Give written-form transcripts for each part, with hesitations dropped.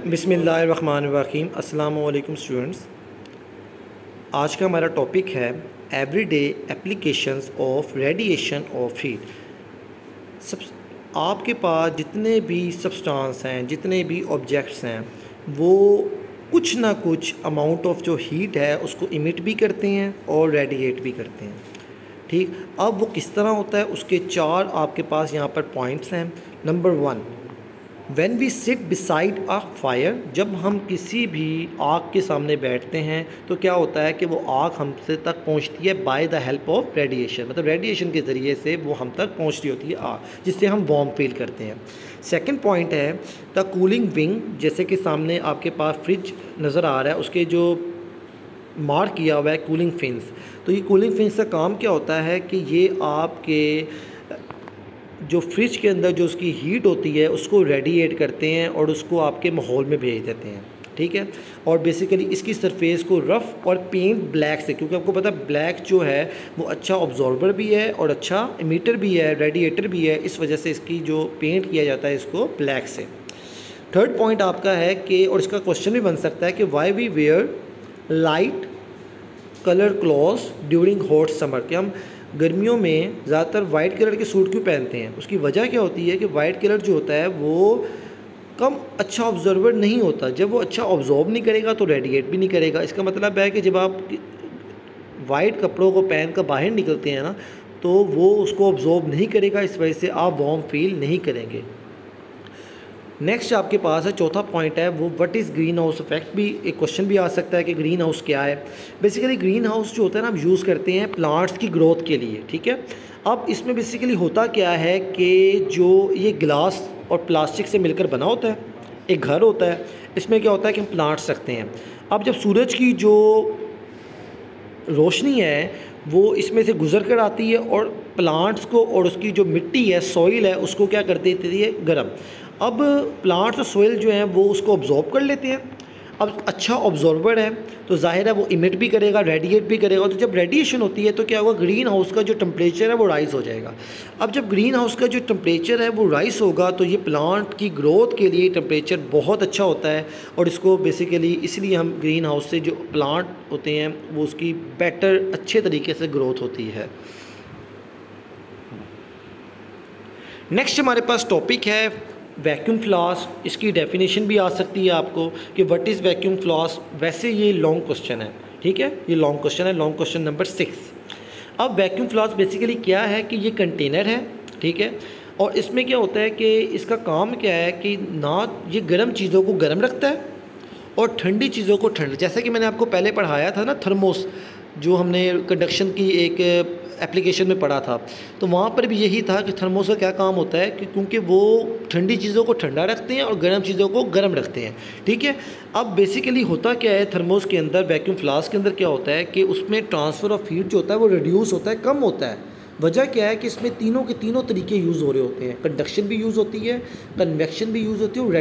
बिस्मिल्लाहिर्रहमानिर्रहीम। अस्सलामु अलैकुम स्टूडेंट्स। आज का हमारा टॉपिक है everyday applications of radiation of heat. आपके पास जितने भी सब्सटेंस हैं, जितने भी ऑब्जेक्ट्स हैं, वो कुछ ना कुछ अमाउंट ऑफ जो हीट है उसको इमिट भी करते हैं और रेडिएट भी करते हैं। ठीक, अब वो किस तरह होता है उसके चार आपके पास यहाँ पर पॉइंट्स हैं। Number 1, When we sit beside a fire, जब हम किसी भी आग के सामने बैठते हैं तो क्या होता है कि वो आग हमसे तक पहुंचती है by the help of radiation, मतलब रेडिएशन के ज़रिए से वो हम तक पहुंच रही होती है आग, जिससे हम वार्म फील करते हैं। सेकंड पॉइंट है द कूलिंग विंग। जैसे कि सामने आपके पास फ्रिज नज़र आ रहा है, उसके जो मार्क किया हुआ है कूलिंग फिन्स। तो ये कूलिंग फिन्स का काम क्या होता है कि ये आपके जो फ्रिज के अंदर जो उसकी हीट होती है उसको रेडिएट करते हैं और उसको आपके माहौल में भेज देते हैं। ठीक है, और बेसिकली इसकी सरफेस को रफ़ और पेंट ब्लैक से, क्योंकि आपको पता है ब्लैक जो है वो अच्छा ऑब्जॉर्बर भी है और अच्छा इमीटर भी है, रेडिएटर भी है, इस वजह से इसकी जो पेंट किया जाता है इसको ब्लैक से। थर्ड पॉइंट आपका है कि, और इसका क्वेश्चन भी बन सकता है कि why we wear light colour clothes during hot summer, कि हम गर्मियों में ज़्यादातर वाइट कलर के सूट क्यों पहनते हैं। उसकी वजह क्या होती है कि वाइट कलर जो होता है वो कम अच्छा ऑब्जर्वर नहीं होता। जब वो अच्छा ऑब्जॉर्व नहीं करेगा तो रेडिएट भी नहीं करेगा। इसका मतलब है कि जब आप वाइट कपड़ों को पहन कर बाहर निकलते हैं ना तो वो उसको ऑब्जॉर्व नहीं करेगा, इस वजह से आप वार्म फील नहीं करेंगे। नेक्स्ट आपके पास है चौथा पॉइंट है वो what is green house effect. भी एक क्वेश्चन भी आ सकता है कि ग्रीन हाउस क्या है। बेसिकली ग्रीन हाउस जो होता है ना हम यूज़ करते हैं प्लांट्स की ग्रोथ के लिए। ठीक है, अब इसमें बेसिकली होता क्या है कि जो ये ग्लास और प्लास्टिक से मिलकर बना होता है, एक घर होता है, इसमें क्या होता है कि हम प्लांट्स रखते हैं। अब जब सूरज की जो रोशनी है वो इसमें से गुजर कर आती है और प्लांट्स को और उसकी जो मिट्टी है, सॉइल है, उसको क्या कर देती है, गर्म। अब प्लांट्स और सोइल जो हैं वो उसको ऑब्जॉर्व कर लेते हैं। अब अच्छा ऑब्जॉर्वर है तो जाहिर है वो इमिट भी करेगा, रेडिएट भी करेगा। तो जब रेडिएशन होती है तो क्या होगा, ग्रीन हाउस का जो टेम्परेचर है वो राइज़ हो जाएगा। अब जब ग्रीन हाउस का जो टेम्परेचर है वो राइज़ होगा तो ये प्लांट की ग्रोथ के लिए टेम्परेचर बहुत अच्छा होता है और इसको बेसिकली इसलिए हम ग्रीन हाउस से जो प्लांट होते हैं वो उसकी बेटर अच्छे तरीके से ग्रोथ होती है। नेक्स्ट हमारे पास टॉपिक है वैक्यूम फ्लास्क। इसकी डेफिनेशन भी आ सकती है आपको कि व्हाट इज़ वैक्यूम फ्लास्क। वैसे ये लॉन्ग क्वेश्चन है, ठीक है, ये लॉन्ग क्वेश्चन है, लॉन्ग क्वेश्चन नंबर 6। अब वैक्यूम फ्लास्क बेसिकली क्या है कि ये कंटेनर है, ठीक है, और इसमें क्या होता है कि इसका काम क्या है कि ना ये गर्म चीज़ों को गर्म रखता है और ठंडी चीज़ों को ठंड, जैसे कि मैंने आपको पहले पढ़ाया था ना थर्मोस, जो हमने कंडक्शन की एक एप्लीकेशन में पढ़ा था, तो वहाँ पर भी यही था कि थर्मोस का क्या काम होता है कि क्योंकि वो ठंडी चीज़ों को ठंडा रखते हैं और गर्म चीज़ों को गर्म रखते हैं। ठीक है, अब बेसिकली होता क्या है थर्मोस के अंदर, वैक्यूम फ्लास्क के अंदर क्या होता है कि उसमें ट्रांसफ़र ऑफ हीट जो होता है वो रिड्यूस होता है, कम होता है। वजह क्या है कि इसमें तीनों के तीनों तरीके यूज़ हो रहे होते हैं। कंडक्शन भी यूज़ होती है, कन्वेक्शन भी यूज़ होती है और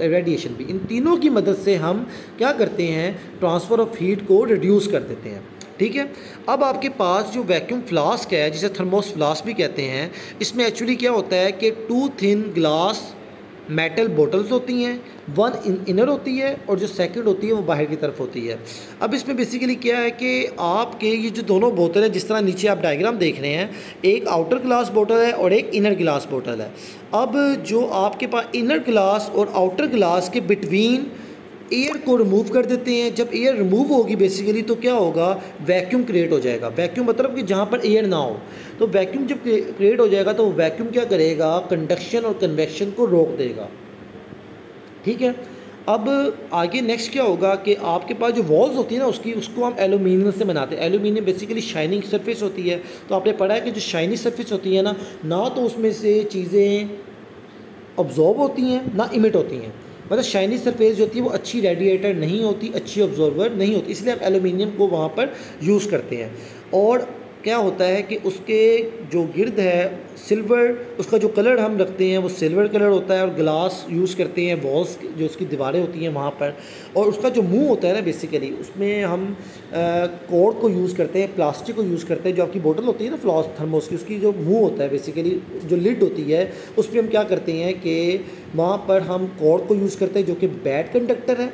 रेडिएशन भी। इन तीनों की मदद से हम क्या करते हैं, ट्रांसफ़र ऑफ हीट को रिड्यूस कर देते हैं। ठीक है, अब आपके पास जो वैक्यूम फ्लास्क है जिसे थर्मोस फ्लास्क भी कहते हैं, इसमें एक्चुअली क्या होता है कि 2 थिन ग्लास मेटल बोटल्स होती हैं, 1 इनर होती है और जो सेकंड होती है वो बाहर की तरफ होती है। अब इसमें बेसिकली क्या है कि आपके ये जो दोनों बोतल हैं, जिस तरह नीचे आप डायग्राम देख रहे हैं, एक आउटर ग्लास बोतल है और एक इनर ग्लास बोतल है। अब जो आपके पास इनर ग्लास और आउटर ग्लास के बिटवीन एयर को रिमूव कर देते हैं। जब एयर रिमूव होगी बेसिकली तो क्या होगा, वैक्यूम क्रिएट हो जाएगा। वैक्यूम मतलब कि जहाँ पर एयर ना हो, तो वैक्यूम जब क्रिएट हो जाएगा तो वैक्यूम क्या करेगा, कंडक्शन और कन्वेक्शन को रोक देगा। ठीक है, अब आगे नेक्स्ट क्या होगा कि आपके पास जो वॉल्स होती है ना उसको हम एल्यूमिनियम से बनाते हैं। एल्यूमिनियम बेसिकली शाइनिंग सरफेस होती है। तो आपने पढ़ा है कि जो शाइनिंग सरफेस होती है ना तो उसमें से चीज़ें ऑब्जॉर्ब होती हैं ना इमिट होती हैं। मतलब शाइनी सरफेस जो होती है वो अच्छी रेडिएटर नहीं होती, अच्छी ऑब्जॉर्वर नहीं होती, इसलिए आप एल्यूमिनियम को वहाँ पर यूज़ करते हैं। और क्या होता है कि उसके जो गिर्द है सिल्वर, उसका जो कलर हम रखते हैं वो सिल्वर कलर होता है, और ग्लास यूज़ करते हैं वॉल्स जो उसकी दीवारें होती हैं वहाँ पर, और उसका जो मुंह होता है ना बेसिकली उसमें हम कॉर्ड को यूज़ करते हैं, प्लास्टिक को यूज़ करते हैं। जो आपकी बोतल होती है ना फ्लॉस थर्मोस की, उसकी जो मुंह होता है बेसिकली जो लिड होती है उस पर हम क्या करते हैं कि वहाँ पर हम कॉर्ड को यूज़ करते हैं जो कि बैड कंडक्टर है।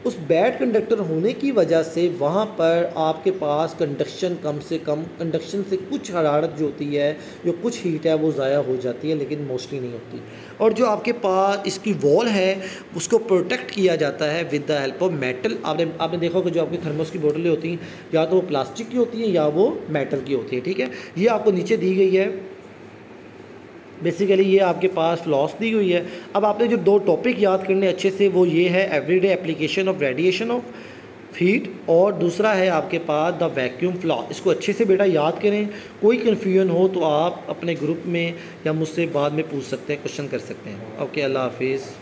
उस बैड कंडक्टर होने की वजह से वहाँ पर आपके पास कंडक्शन कम से कम, कंडक्शन से कुछ हरारत जो होती है, जो कुछ हीट है वो ज़ाया हो जाती है, लेकिन मोस्टली नहीं होती। और जो आपके पास इसकी वॉल है उसको प्रोटेक्ट किया जाता है with the help of metal. आपने देखा कि जो आपकी थर्मोस की बोतलें होती हैं या तो वो प्लास्टिक की होती हैं या वो मेटल की होती है, ठीक है। ये आपको नीचे दी गई है बेसिकली, ये आपके पास फ्लॉस दी हुई है। अब आपने जो दो टॉपिक याद करने अच्छे से, वो ये है everyday application of radiation of heat, और दूसरा है आपके पास द वैक्यूम फ्लॉ। इसको अच्छे से बेटा याद करें। कोई कन्फ्यूजन हो तो आप अपने ग्रुप में या मुझसे बाद में पूछ सकते हैं, क्वेश्चन कर सकते हैं। ओके, अल्लाह हाफिज़।